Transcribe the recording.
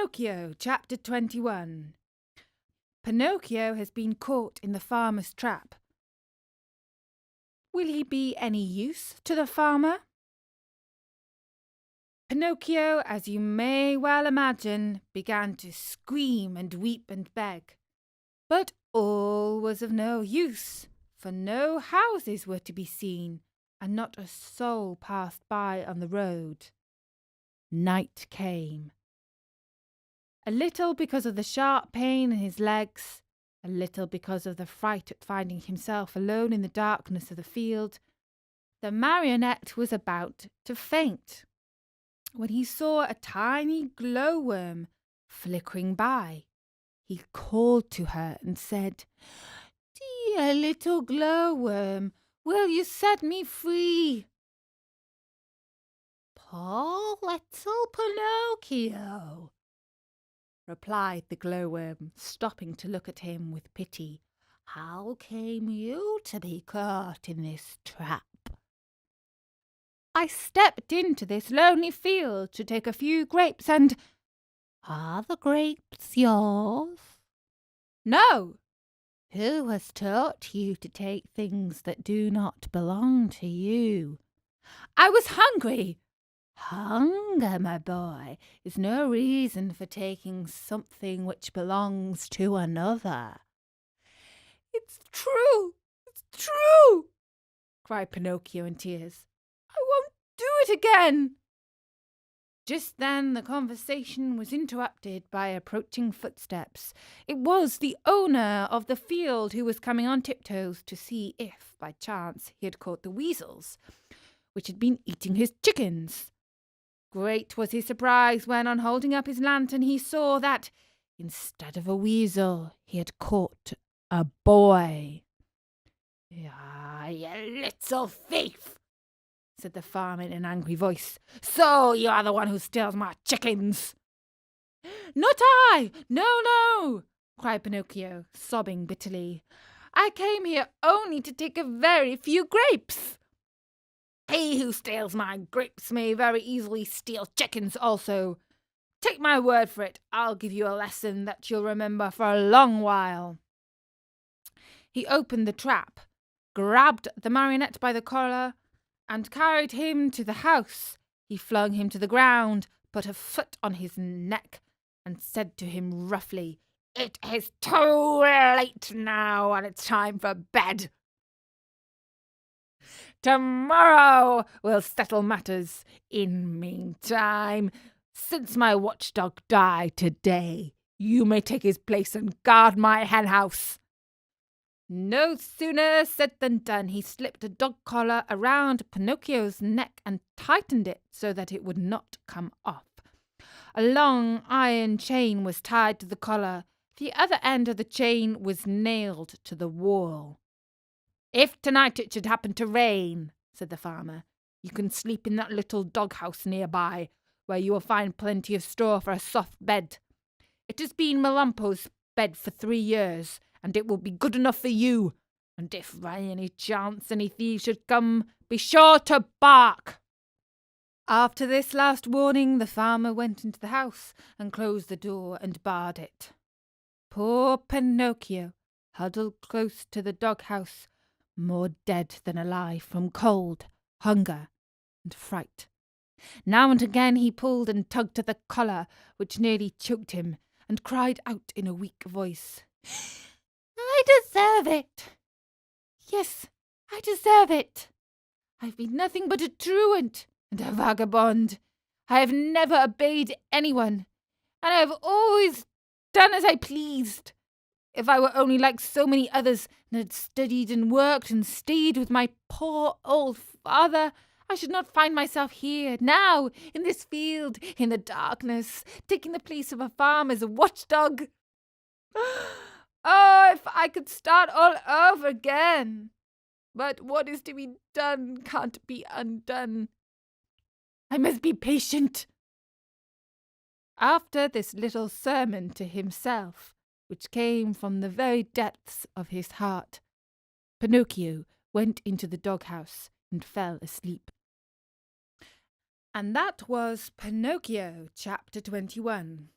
Pinocchio, Chapter 21. Pinocchio has been caught in the farmer's trap. Will he be any use to the farmer? Pinocchio, as you may well imagine, began to scream and weep and beg. But all was of no use, for no houses were to be seen, and not a soul passed by on the road. Night came. A little because of the sharp pain in his legs, a little because of the fright at finding himself alone in the darkness of the field, the marionette was about to faint, when he saw a tiny glowworm flickering by. He called to her and said, "Dear little glowworm, will you set me free?" "Poor little Pinocchio," replied the glowworm, stopping to look at him with pity. "How came you to be caught in this trap?" "I stepped into this lonely field to take a few grapes and—" "Are the grapes yours?" "No." "Who has taught you to take things that do not belong to you?" "I was hungry." "Hunger, my boy, is no reason for taking something which belongs to another." "It's true, it's true," cried Pinocchio in tears. "I won't do it again." Just then the conversation was interrupted by approaching footsteps. It was the owner of the field who was coming on tiptoes to see if, by chance, he had caught the weasels, which had been eating his chickens. Great was his surprise when, on holding up his lantern, he saw that, instead of a weasel, he had caught a boy. "Ah, you little thief!" said the farmer in an angry voice. "So you are the one who steals my chickens!" "Not I! No!" cried Pinocchio, sobbing bitterly. "I came here only to take a very few grapes." "He who steals my grapes may very easily steal chickens also. Take my word for it, I'll give you a lesson that you'll remember for a long while." He opened the trap, grabbed the marionette by the collar, and carried him to the house. He flung him to the ground, put a foot on his neck, and said to him roughly, "It is too late now, and it's time for bed. Tomorrow we'll settle matters. In meantime, since my watchdog died today, you may take his place and guard my henhouse." No sooner said than done. He slipped a dog collar around Pinocchio's neck and tightened it so that it would not come off. A long iron chain was tied to the collar. The other end of the chain was nailed to the wall. "If tonight it should happen to rain," said the farmer, "you can sleep in that little doghouse nearby, where you will find plenty of straw for a soft bed. It has been Melampo's bed for 3 years, and it will be good enough for you. And if by any chance any thieves should come, be sure to bark." After this last warning, the farmer went into the house and closed the door and barred it. Poor Pinocchio, huddled close to the doghouse, more dead than alive from cold, hunger, and fright. Now and again he pulled and tugged at the collar, which nearly choked him, and cried out in a weak voice, "I deserve it! Yes, I deserve it! I've been nothing but a truant and a vagabond. I have never obeyed anyone, and I have always done as I pleased. If I were only like so many others, and had studied and worked and stayed with my poor old father, I should not find myself here, now, in this field, in the darkness, taking the place of a farmer's watchdog. Oh, if I could start all over again! But what is to be done can't be undone. I must be patient." After this little sermon to himself, which came from the very depths of his heart, Pinocchio went into the doghouse and fell asleep. And that was Pinocchio, Chapter 21.